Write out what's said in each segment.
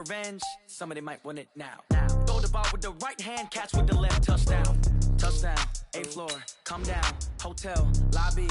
Revenge, somebody might win it now. Throw the ball with the right hand, catch with the left, touchdown. Touchdown, 8th floor, come down, hotel, lobby.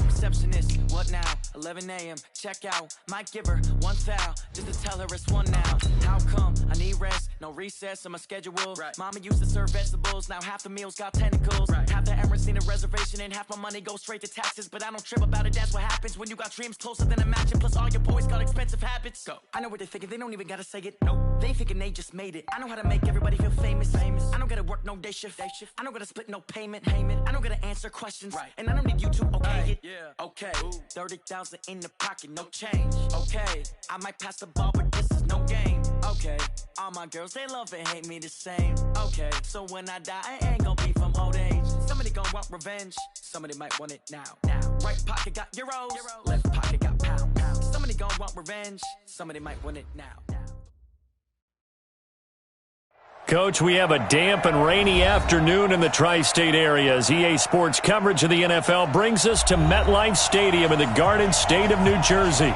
Receptionist, what now? 11 a.m., check out. Might give her one foul, just to tell her it's one now. How come? I need rest, no recess on my schedule. Right. Mama used to serve vegetables, now half the meals got tentacles. Right. Half the errands need a reservation and half my money goes straight to taxes. But I don't trip about it, that's what happens when you got dreams closer than a match. Plus all your boys got expensive habits. Go. I know what they're thinking, they don't even gotta say it. Nope. They thinking they just made it. I know how to make everybody feel famous. I don't gotta work no day shift. I don't gotta split no payment. I don't gotta answer questions. Right. And I don't need you to okay it. Yeah. Okay, 30,000 in the pocket, no change. Okay, I might pass the ball, but this is no game. Okay, all my girls, they love and hate me the same. Okay, so when I die, I ain't gonna be from old age. Somebody gonna want revenge, somebody might want it now. Right pocket got euros, left pocket got pound. Somebody gonna want revenge, somebody might want it now. Coach, we have a damp and rainy afternoon in the tri-state area as EA Sports coverage of the NFL brings us to MetLife Stadium in the Garden State of New Jersey.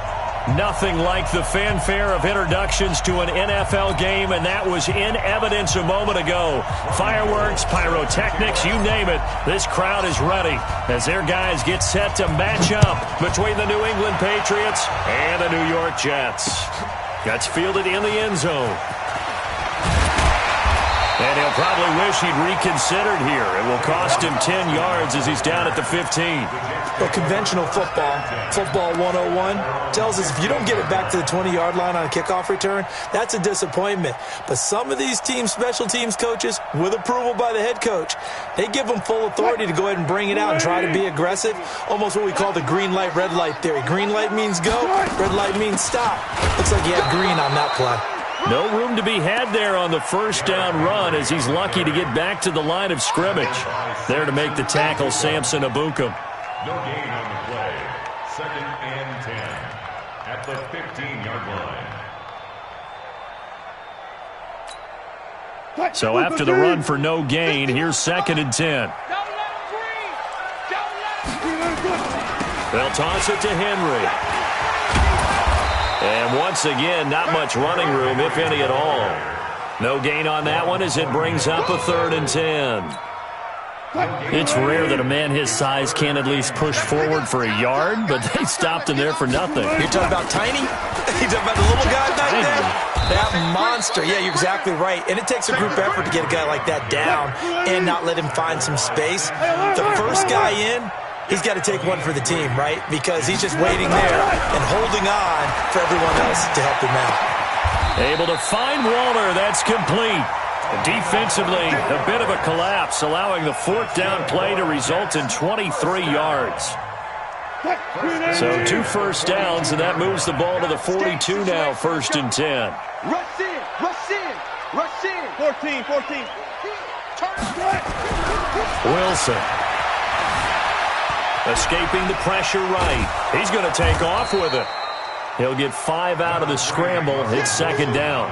Nothing like the fanfare of introductions to an NFL game, and that was in evidence a moment ago. Fireworks, pyrotechnics, you name it. This crowd is ready as their guys get set to match up between the New England Patriots and the New York Jets. Gets fielded in the end zone. And he'll probably wish he'd reconsidered here. It will cost him 10 yards as he's down at the 15. Well, conventional football 101, tells us if you don't get it back to the 20-yard line on a kickoff return, that's a disappointment. But some of these special teams coaches, with approval by the head coach, they give them full authority to go ahead and bring it out and try to be aggressive, almost what we call the green light, red light theory. Green light means go, red light means stop. Looks like he had green on that play. No room to be had there on the first down run as he's lucky to get back to the line of scrimmage. There to make the tackle, Samson Abukum. No gain on the play. 2nd and 10 at the 15-yard line. So after the run for no gain, here's 2nd and 10. They'll toss it to Henry. And once again, not much running room, if any at all. No gain on that one as it brings up a 3rd and 10. It's rare that a man his size can't at least push forward for a yard, but they stopped him there for nothing. You're talking about tiny? You're talking about the little guy back there? That monster. Yeah, you're exactly right. And it takes a group effort to get a guy like that down and not let him find some space. The first guy in, he's got to take one for the team, right? Because he's just waiting there and holding on for everyone else to help him out. Able to find Walter. That's complete. Defensively, a bit of a collapse, allowing the 4th down play to result in 23 yards. So 2 first downs, and that moves the ball to the 42 now, 1st and 10. Rush in, rush in, rush in. 14. Wilson. Escaping the pressure right. He's going to take off with it. He'll get 5 out of the scramble. It's 2nd down.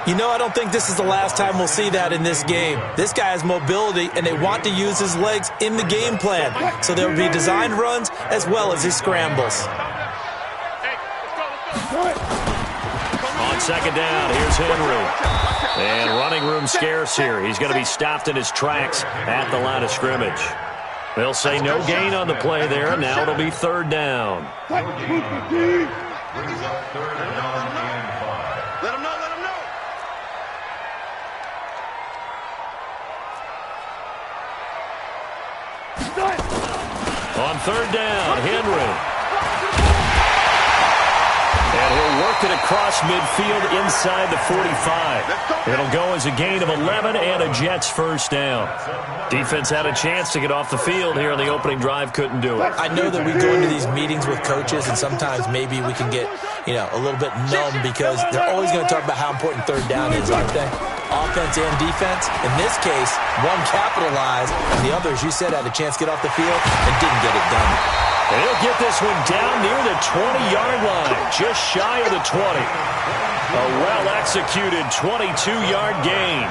You know, I don't think this is the last time we'll see that in this game. This guy has mobility, and they want to use his legs in the game plan. So there will be designed runs as well as his scrambles. On 2nd down, here's Henry. And running room scarce here. He's going to be stopped in his tracks at the line of scrimmage. They'll say no gain on the play there. Now it'll be 3rd down. Brings up 3rd down and 5. Let him know. On 3rd down, Henry. And he'll work it across midfield inside the 45. It'll go as a gain of 11 and a Jets 1st down. Defense had a chance to get off the field here on the opening drive, couldn't do it. I know that we go into these meetings with coaches, and sometimes maybe we can get, a little bit numb because they're always going to talk about how important 3rd down is, aren't they? Offense and defense. In this case, one capitalized, and the other, as you said, had a chance to get off the field and didn't get it done. And he'll get this one down near the 20-yard line, just shy of the 20. A well-executed 22-yard gain.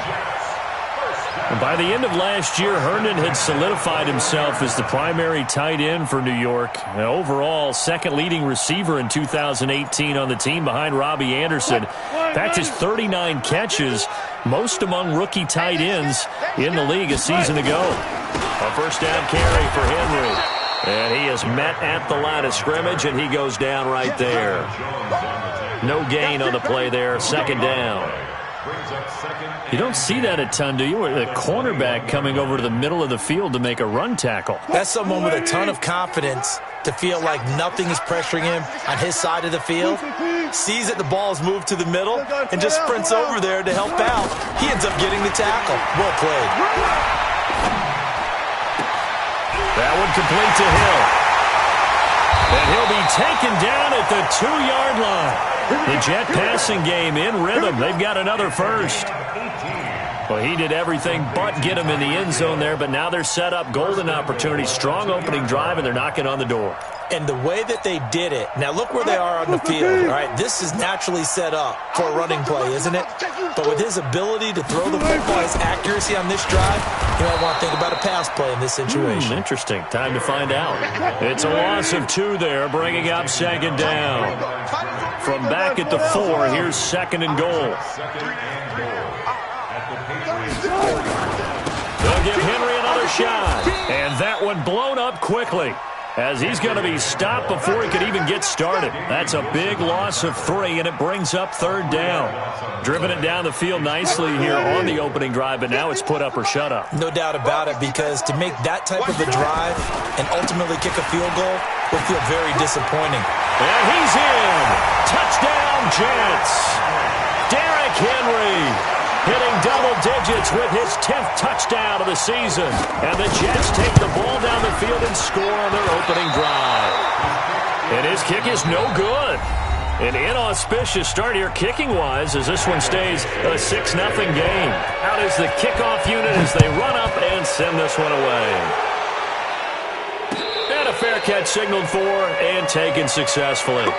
By the end of last year, Herndon had solidified himself as the primary tight end for New York. Overall, second leading receiver in 2018 on the team behind Robbie Anderson. In fact, his 39 catches, most among rookie tight ends in the league a season ago. A first down carry for Henry. And he is met at the line of scrimmage, and he goes down right there. No gain on the play there, second down. You don't see that a ton, do you? The cornerback coming over to the middle of the field to make a run tackle. That's someone with a ton of confidence to feel like nothing is pressuring him on his side of the field. Sees that the ball is moved to the middle and just sprints over there to help out. He ends up getting the tackle. Well played. That one complete to Hill. And he'll be taken down at the 2-yard line. The Jet passing game in rhythm. They've got another first. Well, he did everything but get him in the end zone there, but now they're set up. Golden opportunity, strong opening drive, and they're knocking on the door. And the way that they did it, now look where they are on the field, all right? This is naturally set up for a running play, isn't it? But with his ability to throw the football, his accuracy on this drive, you might want to think about a pass play in this situation. Interesting. Time to find out. It's a loss of 2 there, bringing up second down. From back at the 4, here's second and goal. They'll give Henry another shot. And that one blown up quickly, as he's going to be stopped before he could even get started. That's a big loss of 3, and it brings up third down. Driven it down the field nicely here on the opening drive, but now it's put up or shut up. No doubt about it, because to make that type of a drive and ultimately kick a field goal will feel very disappointing. And he's in. Touchdown, Jets. Derrick Henry hitting double digits with his 10th touchdown of the season. And the Jets take the ball down the field and score on their opening drive. And his kick is no good. An inauspicious start here kicking-wise as this one stays a 6-0 game. Out is the kickoff unit as they run up and send this one away. And a fair catch signaled for and taken successfully.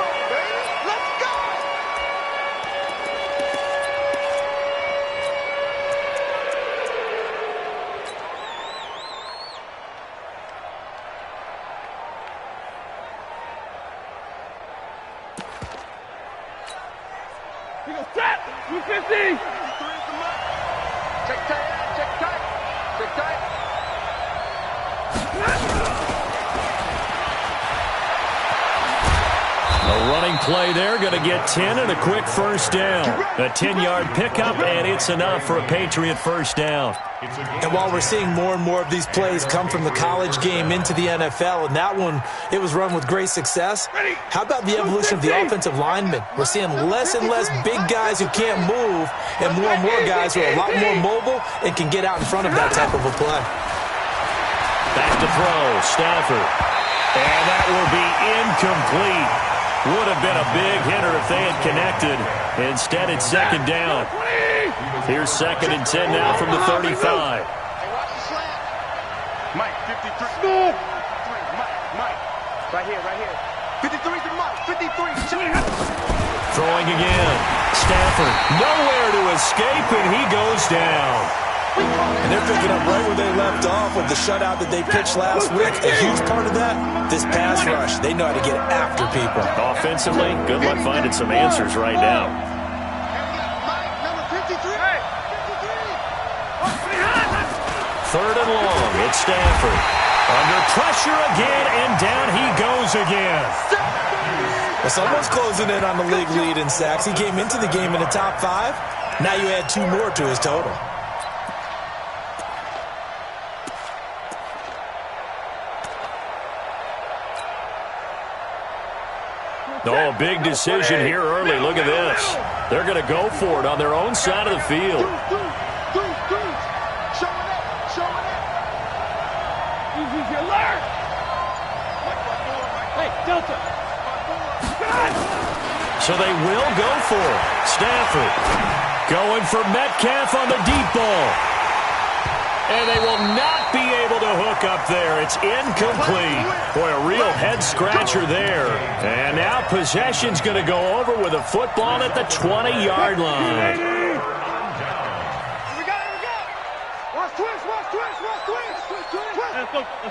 Play there, going to get 10 and a quick first down. A 10-yard pickup, and it's enough for a Patriot first down. And while we're seeing more and more of these plays come from the college game into the NFL, and that one, it was run with great success, how about the evolution of the offensive linemen? We're seeing less and less big guys who can't move and more guys who are a lot more mobile and can get out in front of that type of a play. Back to throw, Stafford. And that will be incomplete. Would have been a big hitter if they had connected. Instead, it's second down. Here's second and 10 now from the 35. Mike, 53. Mike. Right here. 53 to Mike. 53. Throwing again. Stafford, nowhere to escape, and he goes down. And they're picking up right where they left off with the shutout that they pitched last week. A huge part of that, this pass rush. They know how to get after people. Offensively, good luck finding some answers right now. Third and long, it's Stafford. Under pressure again, and down he goes again. Well, someone's closing in on the league lead in sacks. He came into the game in the top 5. Now you add 2 more to his total. Oh, big decision here early. Look at this. They're going to go for it on their own side of the field. So they will go for it. Stafford going for Metcalf on the deep ball. And they will not be able to hook up there. It's incomplete. Boy, a real head-scratcher there. And now possession's going to go over with a football at the 20-yard line. Let's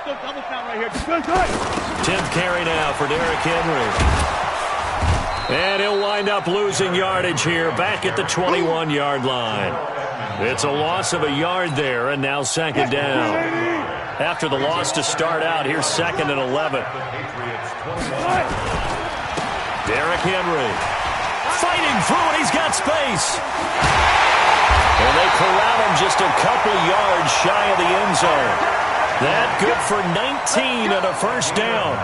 go double count right here. 10th carry now for Derrick Henry. And he'll wind up losing yardage here back at the 21-yard line. It's a loss of a yard there, and now second down. After the loss to start out, here's 2nd and 11. Derrick Henry fighting through it. He's got space. And they corral him just a couple yards shy of the end zone. That good for 19 and a first down.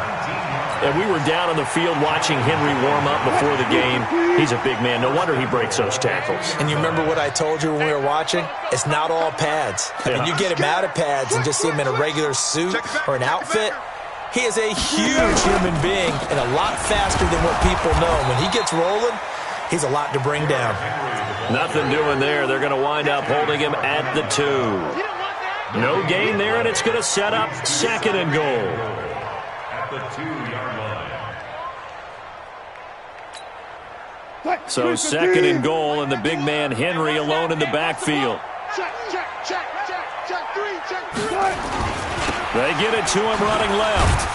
And we were down on the field watching Henry warm up before the game. He's a big man. No wonder he breaks those tackles. And you remember what I told you when we were watching? It's not all pads. I mean, you get him out of pads and just see him in a regular suit or an outfit. He is a huge human being and a lot faster than what people know. When he gets rolling, he's a lot to bring down. Nothing doing there. They're going to wind up holding him at the 2. No gain there, and it's going to set up 2nd and goal. At the 2-yard line. So 2nd and goal, and the big man Henry alone in the backfield. They get it to him running left.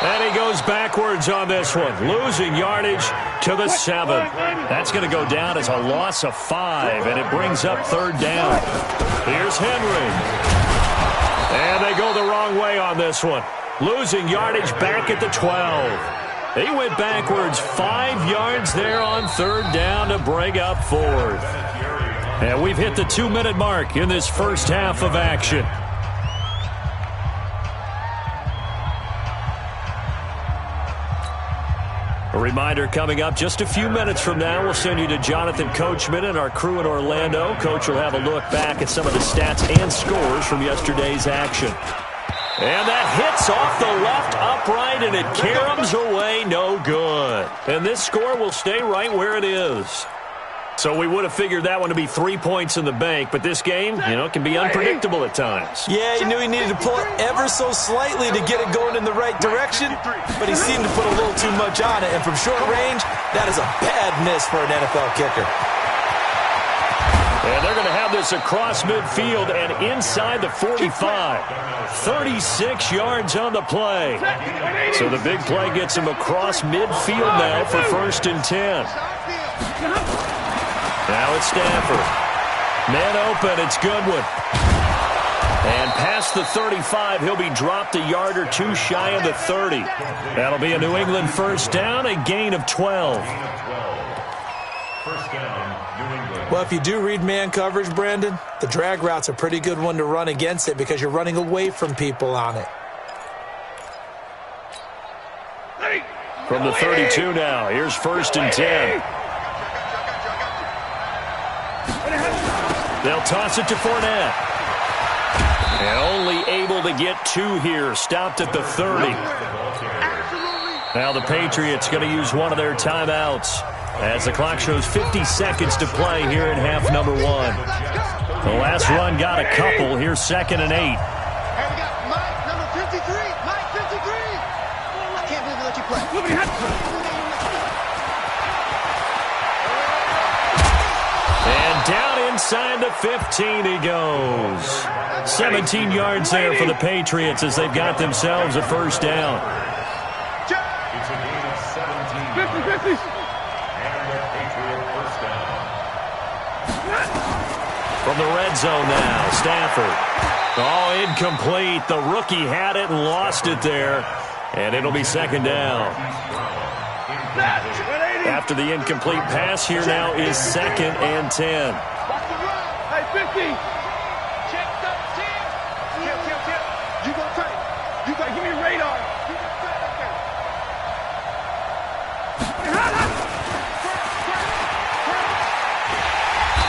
And he goes backwards on this one, losing yardage to the 7. That's going to go down as a loss of 5, and it brings up 3rd down. Here's Henry. And they go the wrong way on this one, losing yardage back at the 12. He went backwards 5 yards there on 3rd down to bring up 4th. And we've hit the 2-minute mark in this first half of action. A reminder coming up just a few minutes from now, we'll send you to Jonathan Coachman and our crew in Orlando. Coach will have a look back at some of the stats and scores from yesterday's action. And that hits off the left upright, and it caroms away no good. And this score will stay right where it is. So we would have figured that one to be 3 points in the bank, but this game, can be unpredictable at times. Yeah, he knew he needed to pull it ever so slightly to get it going in the right direction, but he seemed to put a little too much on it, and from short range, that is a bad miss for an NFL kicker. And they're going to have this across midfield and inside the 45. 36 yards on the play. So the big play gets him across midfield now for 1st and 10. Now it's Stafford. Man open, it's Goodwin. And past the 35, he'll be dropped a yard or two shy of the 30. That'll be a New England first down, a gain of 12. First down, New England. Well, if you do read man coverage, Brandon, the drag route's a pretty good one to run against it because you're running away from people on it. From the 32 now, here's 1st and 10. They'll toss it to Fournette. And only able to get 2 here, stopped at the 30. Now the Patriots going to use one of their timeouts as the clock shows 50 seconds to play here in half number 1. The last run got a couple. Here's 2nd and 8. Hey, we got Mike, number 53. Mike, 53. I can't believe we let you play. And down inside the 15 he goes. 17 yards there for the Patriots as they've got themselves a first down. It's a gain of 17. 50. And the Patriot first down. From the red zone now, Stafford. Oh, incomplete. The rookie had it and lost it there. And it'll be 2nd down. After the incomplete pass, here now is 2nd and 10. Hey, 50. Check 13. You go tight. You got to give me a radar. You go tight up there.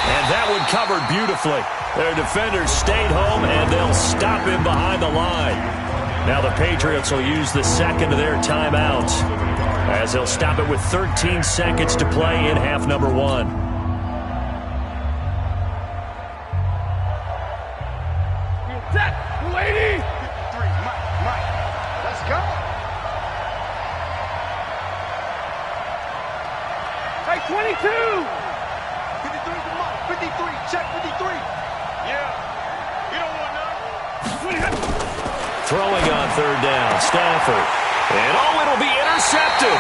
And that one covered beautifully. Their defenders stayed home, and they'll stop him behind the line. Now the Patriots will use the 2nd of their timeouts as they'll stop it with 13 seconds to play in half number 1. Set. 280. 53. Mike. Let's go. Hey, 22. 53 to Mike. 53. Check 53. Yeah. You don't want third down. Stafford. And, it'll be intercepted.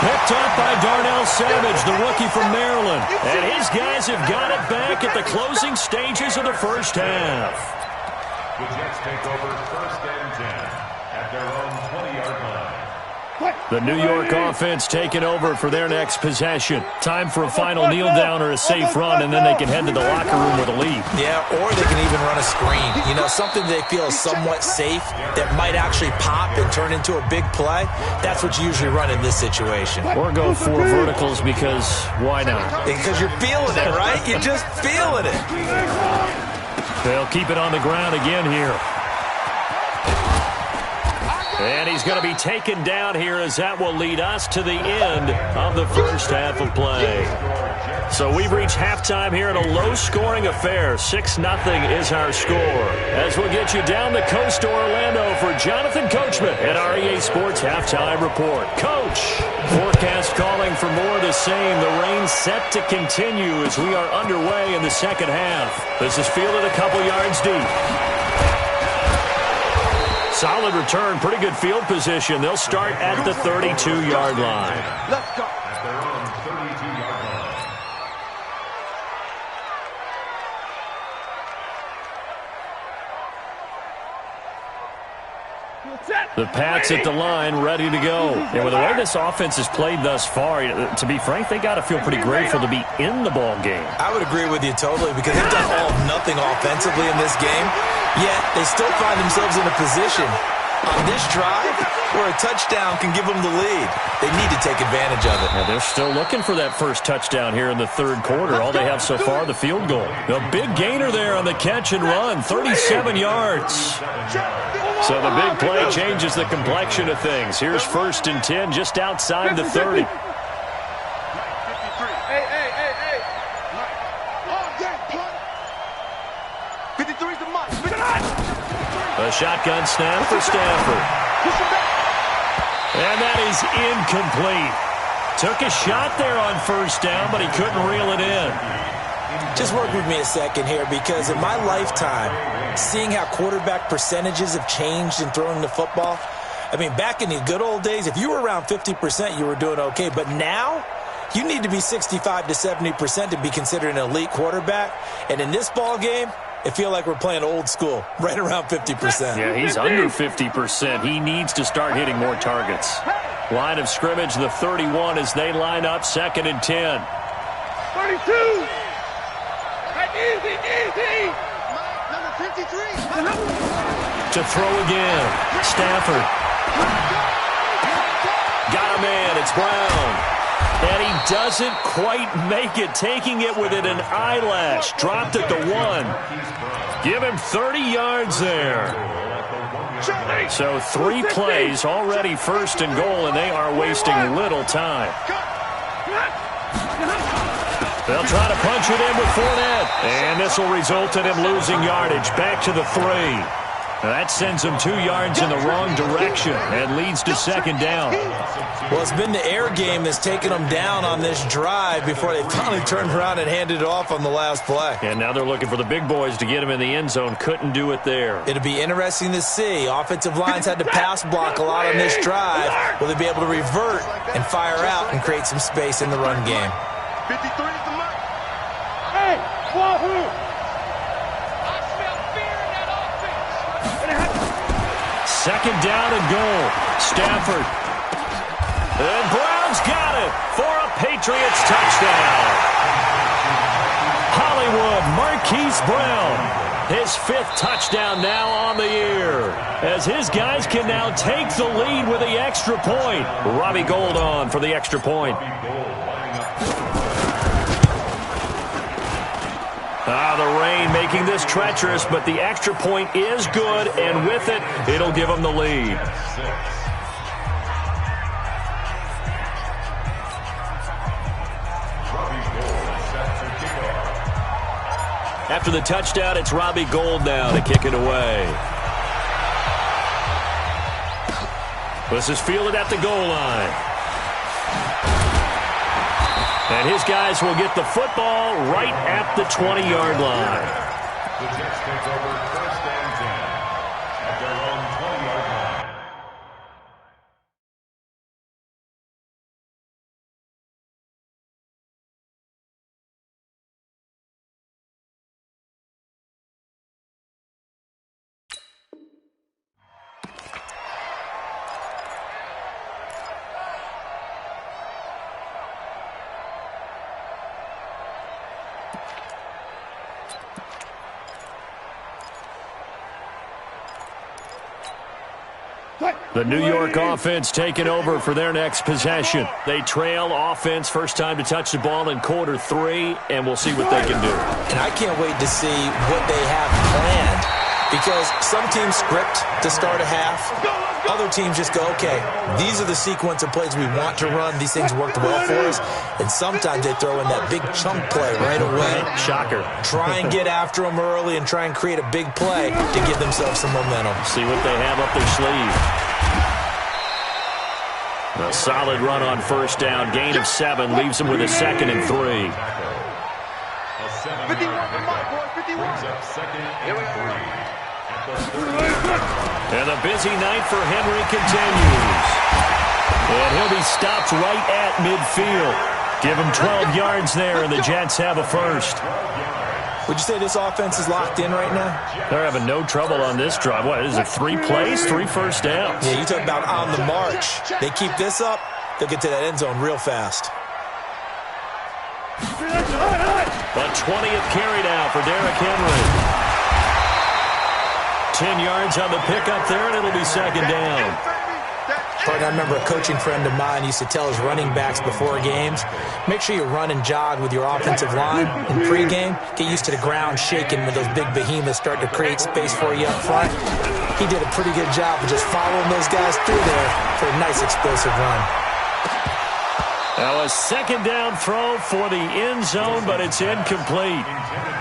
Picked up by Darnell Savage, the rookie from Maryland. And his guys have got it back at the closing stages of the first half. The Jets take over 1st and 10 at their own 20-yard line. The New York offense taking over for their next possession. Time for a final kneel down or a safe run, and then they can head to the locker room with a lead. Yeah, or they can even run a screen. You know, something they feel is somewhat safe that might actually pop and turn into a big play. That's what you usually run in this situation. Or go 4 verticals because why not? Because you're feeling it, right? You're just feeling it. They'll keep it on the ground again here. And he's going to be taken down here as that will lead us to the end of the first half of play. So we've reached halftime here in a low-scoring affair. 6-0 is our score. As we'll get you down the coast to Orlando for Jonathan Coachman at our EA Sports Halftime Report. Coach, forecast calling for more of the same. The rain set to continue as we are underway in the second half. This is fielded a couple yards deep. Solid return, pretty good field position. They'll start at the 32-yard line. Let's go. At their own 32-yard line. The Pats at the line, ready to go. And with the way this offense has played thus far, to be frank, they got to feel pretty grateful to be in the ball game. I would agree with you totally because they've done all of nothing offensively in this game, yet they still find themselves in a position on this drive where a touchdown can give them the lead. They need to take advantage of it. Now they're still looking for that first touchdown here in the third quarter. All they have so far, the field goal. A big gainer there on the catch and run, 37 yards. So the big play changes the complexion of things. Here's 1st and 10 just outside the 30. Hey. Oh, yeah, 53's the mark. A shotgun snap for Stafford. And that is incomplete. Took a shot there on 1st down, but he couldn't reel it in. Just work with me a second here because in my lifetime, seeing how quarterback percentages have changed in throwing the football, I mean, back in the good old days, if you were around 50%, you were doing okay. But now, you need to be 65 to 70% to be considered an elite quarterback. And in this ball game, I feel like we're playing old school, right around 50%. Yeah, he's under 50%. He needs to start hitting more targets. Line of scrimmage, the 31 as they line up 2nd and 10. 32. Easy. Number 53. To throw again. Stafford. Got a man. It's Brown. And he doesn't quite make it, taking it within an eyelash. Dropped at the 1. Give him 30 yards there. So 3 plays, already 1st and goal, and they are wasting little time. They'll try to punch it in with Fournette. And this will result in him losing yardage. Back to the 3. That sends him 2 yards in the wrong direction and leads to 2nd down. Well, it's been the air game that's taken them down on this drive before they finally turned around and handed it off on the last play. And now they're looking for the big boys to get him in the end zone. Couldn't do it there. It'll be interesting to see. Offensive lines had to pass block a lot on this drive. Will they be able to revert and fire out and create some space in the run game? 53 is the mark. Hey, Wahoo! Second down and goal. Stafford. And Brown's got it for a Patriots touchdown. Hollywood Marquise Brown. His 5th touchdown now on the year. As his guys can now take the lead with the extra point. Robbie Gould on for the extra point. The rain making this treacherous, but the extra point is good, and with it, it'll give them the lead. After the touchdown, it's Robbie Gould now to kick it away. This is fielded at the goal line. And his guys will get the football right at the 20-yard line. The Jets take over 1st and 10 at their own 20-yard line. The New York offense taking over for their next possession. They trail offense, first time to touch the ball in quarter 3, and we'll see what they can do. And I can't wait to see what they have planned, because some teams script to start a half. Other teams just go, okay, these are the sequence of plays we want to run. These things worked well for us. And sometimes they throw in that big chunk play right away. Shocker. Try and get after them early and try and create a big play to give themselves some momentum. See what they have up their sleeve. A solid run on first down. Gain of 7 leaves them with a 2nd and 3. 51 for Mike, boy, 51. And the busy night for Henry continues. And he'll be stopped right at midfield. Give him 12 yards there, and the Jets have a first. Would you say this offense is locked in right now? They're having no trouble on this drive. What, is it 3 plays, 3 first downs? Yeah, you talk about on the march. They keep this up, they'll get to that end zone real fast. The 20th carry now for Derrick Henry. 10 yards on the pickup there, and it'll be 2nd down. I remember a coaching friend of mine used to tell his running backs before games, make sure you run and jog with your offensive line in pregame. Get used to the ground shaking when those big behemoths start to create space for you up front. He did a pretty good job of just following those guys through there for a nice explosive run. Now a 2nd down throw for the end zone, but it's incomplete.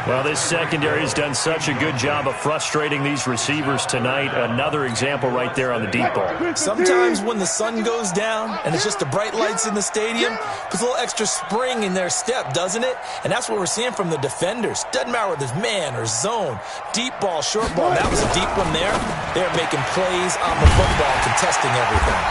Well, this secondary has done such a good job of frustrating these receivers tonight. Another example right there on the deep ball. Sometimes when the sun goes down and it's just the bright lights in the stadium, puts a little extra spring in their step, doesn't it? And that's what we're seeing from the defenders. Doesn't matter whether it's man or zone, deep ball, short ball. That was a deep one there. They're making plays on the football, contesting everything.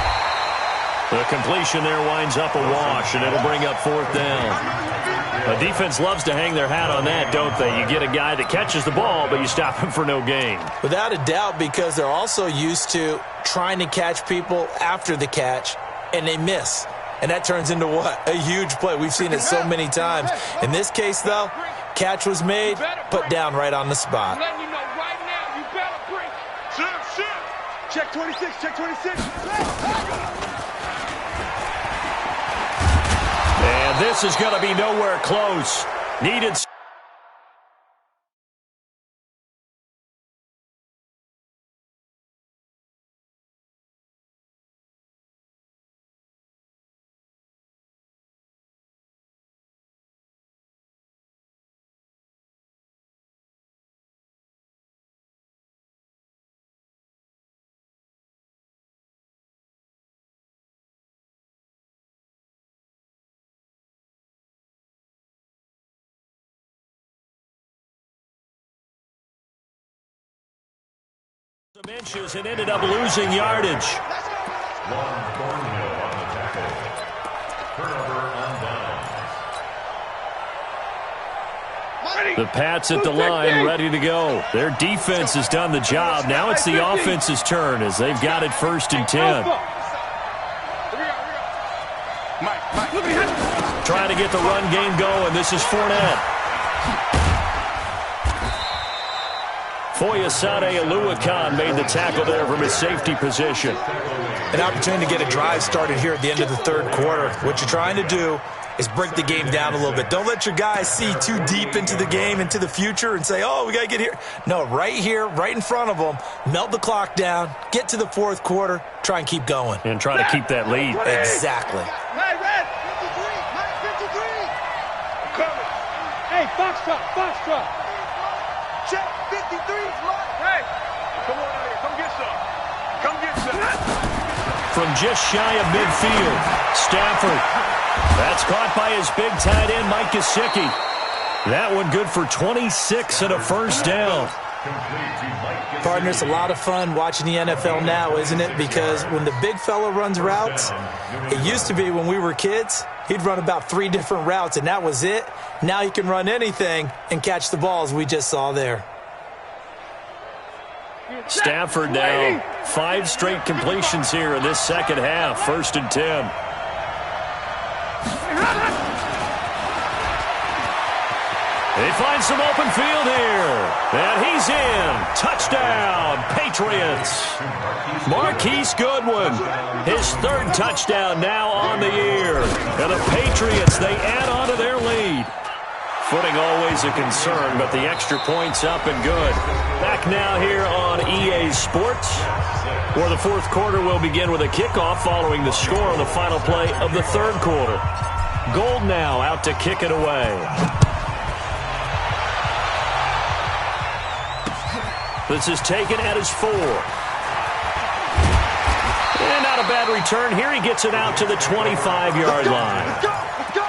The completion there winds up a wash, and it'll bring up 4th down. The defense loves to hang their hat on that, don't they? You get a guy that catches the ball, but you stop him for no gain. Without a doubt, because they're also used to trying to catch people after the catch, and they miss. And that turns into what? A huge play. We've seen it so many times. In this case, though, catch was made, put down right on the spot. Letting you know right now, you better bring. Check 26, check 26. And this is going to be nowhere close. Needed. Some inches and ended up losing yardage. The Pats at the line, ready to go. Their defense has done the job. Now it's the offense's turn as they've got it 1st and 10. Trying to get the run game going. This is Fournette. Foyesade Oluwakan made the tackle there from his safety position. An opportunity to get a drive started here at the end of the 3rd quarter. What you're trying to do is break the game down a little bit. Don't let your guys see too deep into the game, into the future, and say, oh, we got to get here. No, right here, right in front of them, melt the clock down, get to the 4th quarter, try and keep going. And try to keep that lead. Exactly. Red, 53, 53. I'm coming. Hey, Foxtrot. Check 53, Hey, come on out here. Come get some. From just shy of midfield, Stafford. That's caught by his big tight end, Mike Gesicki. That one good for 26 and a 1st down. Partner, it's a lot of fun watching the NFL now, isn't it? Because when the big fella runs routes, it used to be when we were kids, he'd run about 3 different routes, and that was it. Now he can run anything and catch the balls we just saw there. Stafford now, 5 straight completions here in this 2nd half, 1st and 10. They find some open field here. And he's in. Touchdown, Patriots. Marquise Goodwin, his third touchdown now on the year. And the Patriots, they add on to their lead. Footing always a concern, but the extra point's up and good. Back now here on EA Sports, where the fourth quarter will begin with a kickoff following the score on the final play of the third quarter. Gold now out to kick it away. This is taken at his 4. And not a bad return here. He gets it out to the 25-yard line. Let's go! Let's go!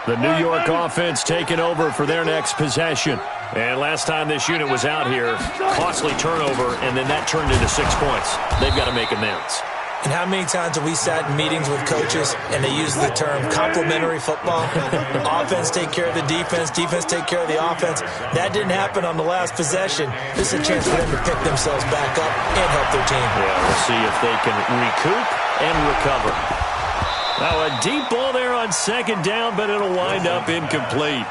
The New York offense taking over for their next possession. And last time this unit was out here, costly turnover, and then that turned into 6 points. They've got to make amends. And how many times have we sat in meetings with coaches and they use the term complementary football? Offense take care of the defense, defense take care of the offense. That didn't happen on the last possession. This is a chance for them to pick themselves back up and help their team. Yeah, we'll see if they can recoup and recover. Now a deep ball there on second down, but it'll wind up incomplete.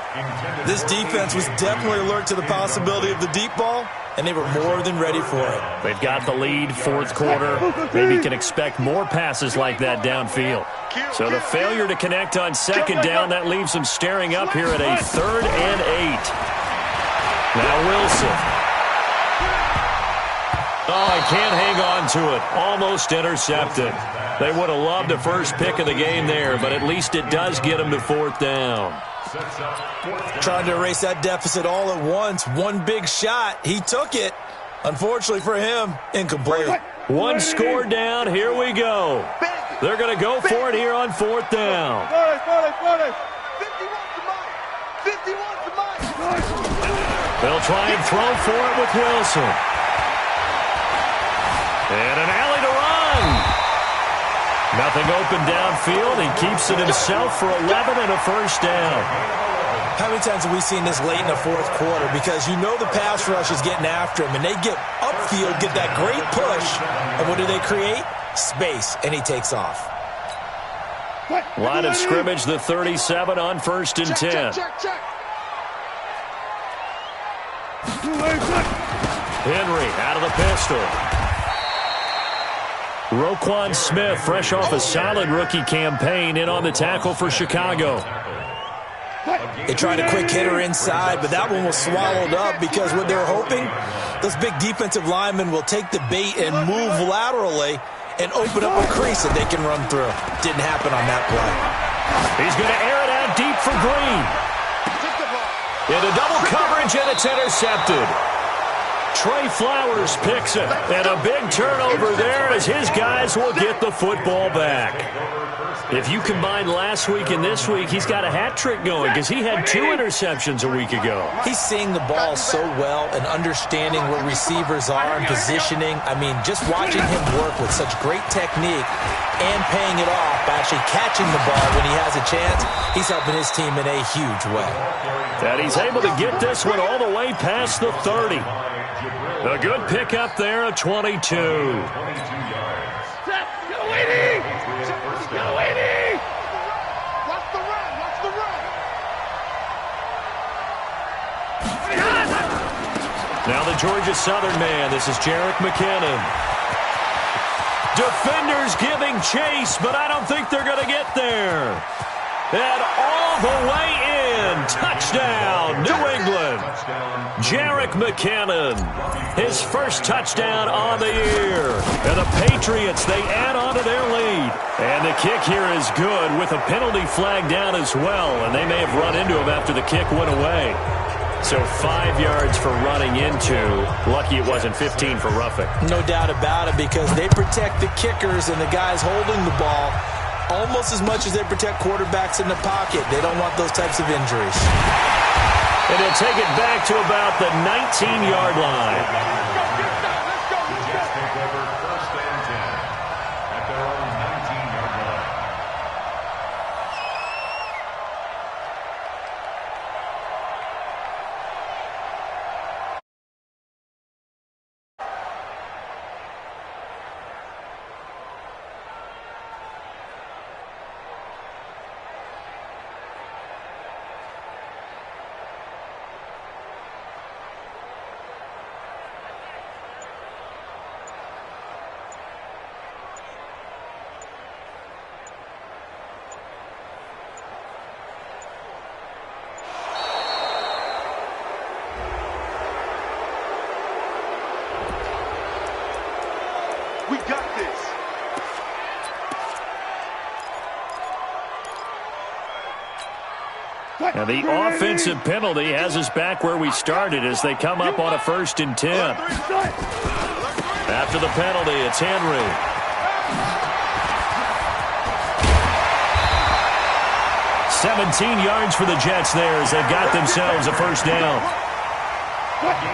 This defense was definitely alert to the possibility of the deep ball, and they were more than ready for it. They've got the lead, fourth quarter. Maybe can expect more passes like that downfield. So the failure to connect on second down, that leaves them staring up here at a 3rd and 8. Now Wilson. Oh, I can't hang on to it. Almost intercepted. They would have loved the first pick of the game there, but at least it does get them to 4th down. Trying to erase that deficit all at once. One big shot. He took it. Unfortunately for him, incomplete. One score down. Here we go. They're going to go for it here on 4th down. 51 to mine. They'll try and throw for it with Wilson. And an alley to run. Nothing open downfield. He keeps it himself for 11 and a first down. How many times have we seen this late in the fourth quarter? Because you know the pass rush is getting after him, and they get upfield, get that great push, and what do they create? Space, and he takes off. Line of scrimmage, the 37 on 1st and 10. Henry out of the pistol. Roquan Smith, fresh off a solid rookie campaign, in on the tackle for Chicago. They tried a quick hitter inside, but that one was swallowed up because what they're hoping, those big defensive linemen will take the bait and move laterally and open up a crease that they can run through. Didn't happen on that play. He's going to air it out deep for Green. Into double coverage, and it's intercepted. Trey Flowers picks it, and a big turnover there as his guys will get the football back. If you combine last week and this week, he's got a hat trick going because he had 2 interceptions a week ago. He's seeing the ball so well and understanding where receivers are and positioning. I mean, just watching him work with such great technique and paying it off by actually catching the ball when he has a chance, he's helping his team in a huge way. And he's able to get this one all the way past the 30. A good pickup there at 22. Now the Georgia Southern man. This is Jerick McKinnon. Defenders giving chase, but I don't think they're going to get there. And all the way in. Touchdown, New England. Jerick McKinnon, his first touchdown on the year. And the Patriots, they add on to their lead. And the kick here is good with a penalty flag down as well. And they may have run into him after the kick went away. So 5 yards for running into. Lucky it wasn't 15 for roughing. No doubt about it, because they protect the kickers and the guys holding the ball almost as much as they protect quarterbacks in the pocket. They don't want those types of injuries. And they'll take it back to about the 19-yard line. And the offensive penalty has us back where we started as they come up on a 1st and 10. After the penalty, it's Henry. $17 for the Jets there as they've got themselves a 1st down.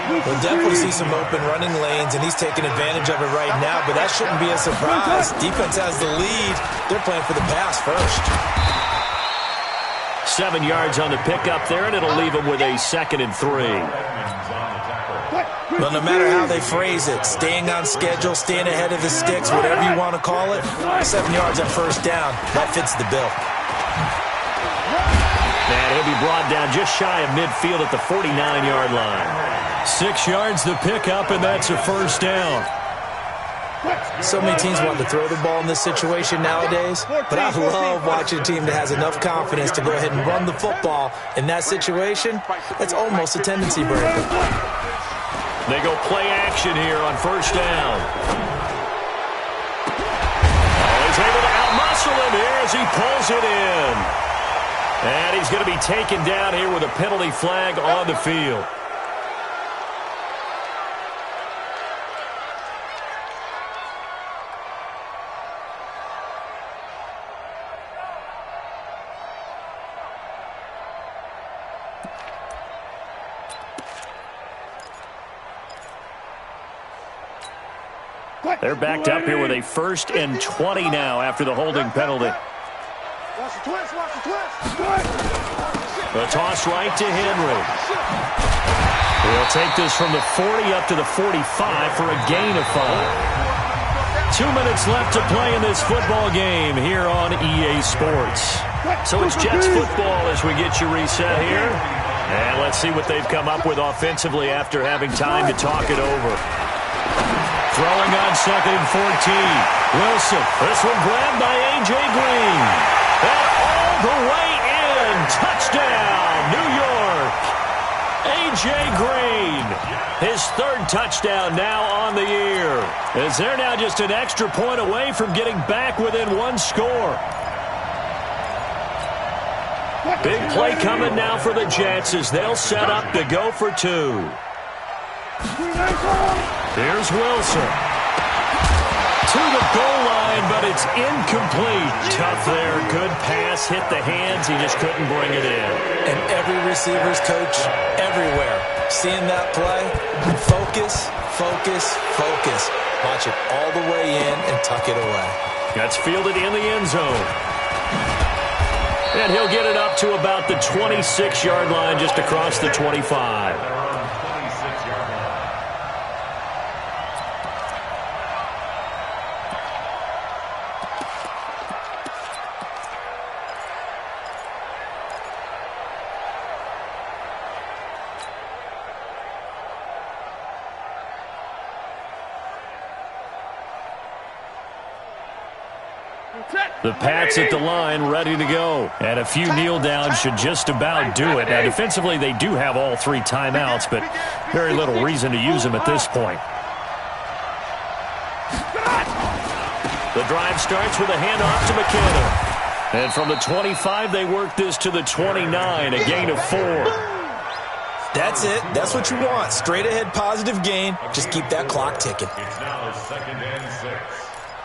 We'll definitely see some open running lanes, and he's taking advantage of it right now, but that shouldn't be a surprise. Defense has the lead. They're playing for the pass first. 7 yards on the pickup there, and it'll leave them with a 2nd and 3. Well, no matter how they phrase it, staying on schedule, staying ahead of the sticks, whatever you want to call it, 7 yards on 1st down, that fits the bill. And he'll be brought down just shy of midfield at the 49-yard line. 6 yards the pickup, and that's a 1st down. So many teams want to throw the ball in this situation nowadays, but I love watching a team that has enough confidence to go ahead and run the football in that situation. That's almost a tendency breaker. They go play action here on 1st down. Oh, he's able to outmuscle him here as he pulls it in. And he's going to be taken down here with a penalty flag on the field. They're backed up here with a 1st and 20 now after the holding penalty. The toss right to Henry. He'll take this from the 40 up to the 45 for a gain of 5. 2 minutes left to play in this football game here on EA Sports. So it's Jets football as we get you reset here. And let's see what they've come up with offensively after having time to talk it over. Throwing on 2nd and 14. Wilson. This one grabbed by A.J. Green. And all the way in. Touchdown, New York. A.J. Green. His 3rd touchdown now on the year. As they're now just an extra point away from getting back within 1 score. Big play coming now for the Jets as they'll set up to go for 2. Here's Wilson. To the goal line, but it's incomplete. Tough there. Good pass. Hit the hands. He just couldn't bring it in. And every receiver's coach everywhere. Seeing that play, focus, focus, focus. Watch it all the way in and tuck it away. That's fielded in the end zone. And he'll get it up to about the 26-yard line just across the 25. The Pats at the line ready to go. And a few kneel downs should just about do it. Now, defensively, they do have all 3 timeouts, but very little reason to use them at this point. The drive starts with a handoff to McKinnon. And from the 25, they work this to the 29, a gain of 4. That's it. That's what you want. Straight ahead positive gain. Just keep that clock ticking. It's now 2nd and 6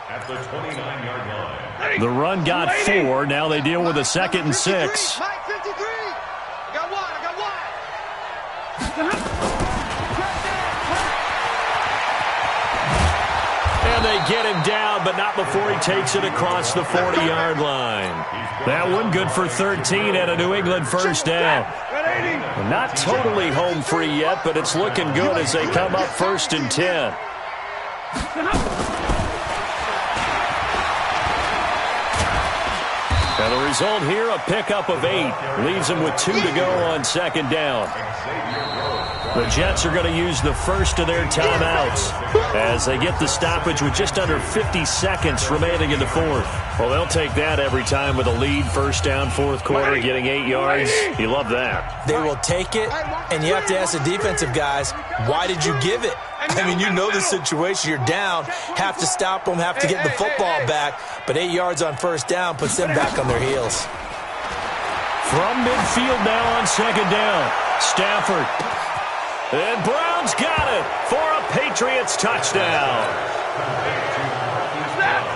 at the 29-yard line. The run got 4. Now they deal with a 2nd and 6. Mike 53. I got one. And they get him down, but not before he takes it across the 40-yard line. That one good for 13 and a New England 1st down. Not totally home free yet, but it's looking good as they come up 1st and 10. And the result here, a pickup of 8. Leaves them with 2 to go on 2nd down. The Jets are going to use the first of their timeouts as they get the stoppage with just under 50 seconds remaining in the 4th. Well, they'll take that every time with a lead. 1st down, 4th quarter, getting 8 yards. You love that. They will take it, and you have to ask the defensive guys, why did you give it? I mean, you know the situation. You're down, have to stop them, have to get the football back, but 8 yards on 1st down puts them back on their heels. From midfield now on second down. Stafford. And Brown's got it for a Patriots touchdown.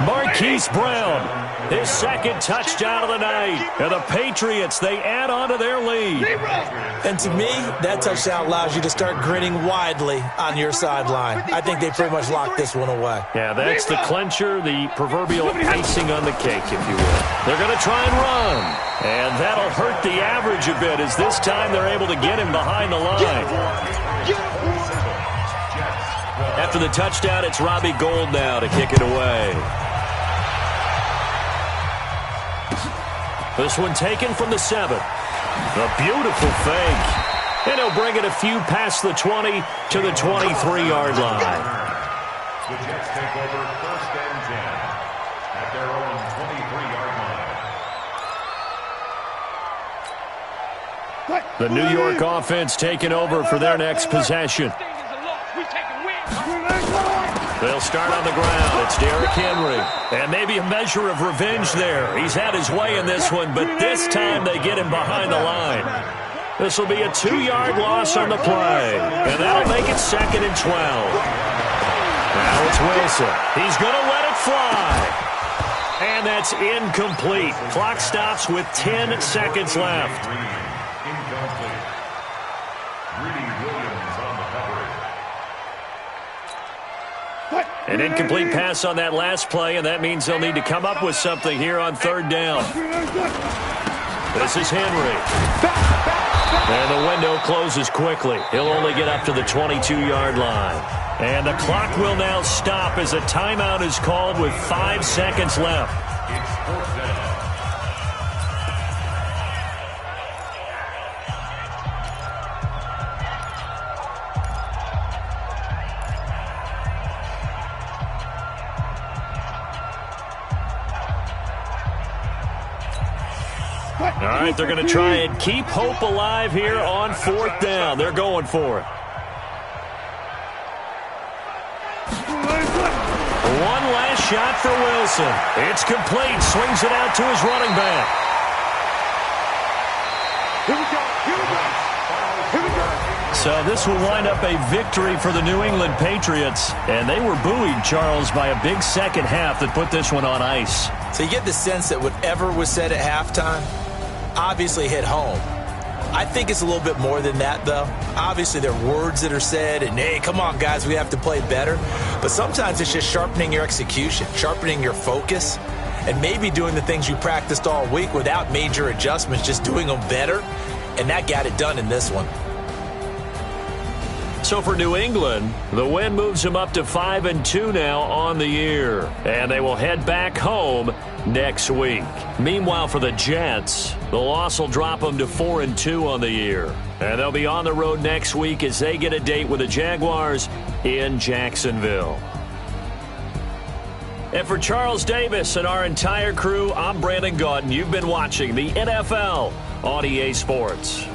Marquise Brown. His second touchdown of the night. And the Patriots, they add on to their lead. And to me, that touchdown allows you to start grinning widely on your sideline. I think they pretty much locked this one away. Yeah, that's the clincher, the proverbial icing on the cake, if you will. They're going to try and run. And that'll hurt the average a bit as this time they're able to get him behind the line. After the touchdown, it's Robbie Gould now to kick it away. This one taken from the 7. A beautiful fake. And he'll bring it a few past the 20 to the 23-yard line. The Jets take over 1st and 10 at their own 23-yard line. The New York offense taking over for their next possession. They'll start on the ground. It's Derrick Henry. And maybe a measure of revenge there. He's had his way in this one, but this time they get him behind the line. This will be a 2-yard loss on the play. And that'll make it 2nd and 12. Now it's Wilson. He's going to let it fly. And that's incomplete. Clock stops with 10 seconds left. An incomplete pass on that last play, and that means they'll need to come up with something here on 3rd down. This is Henry. And the window closes quickly. He'll only get up to the 22-yard line. And the clock will now stop as a timeout is called with 5 seconds left. It's 4th down. All right, they're going to try and keep hope alive here on 4th down. They're going for it. One last shot for Wilson. It's complete. Swings it out to his running back. Here we go. Here we go. Here we go. So this will wind up a victory for the New England Patriots. And they were buoyed, Charles, by a big second half that put this one on ice. So you get the sense that whatever was said at halftime obviously hit home. I think it's a little bit more than that, though. Obviously, there are words that are said, and, hey, come on, guys, we have to play better. But sometimes it's just sharpening your execution, sharpening your focus, and maybe doing the things you practiced all week without major adjustments, just doing them better. And that got it done in this one. So for New England, the win moves them up to 5-2 now on the year. And they will head back home next week. Meanwhile, for the Jets, the loss will drop them to 4-2 on the year. And they'll be on the road next week as they get a date with the Jaguars in Jacksonville. And for Charles Davis and our entire crew, I'm Brandon Gaudin. You've been watching the NFL on EA Sports.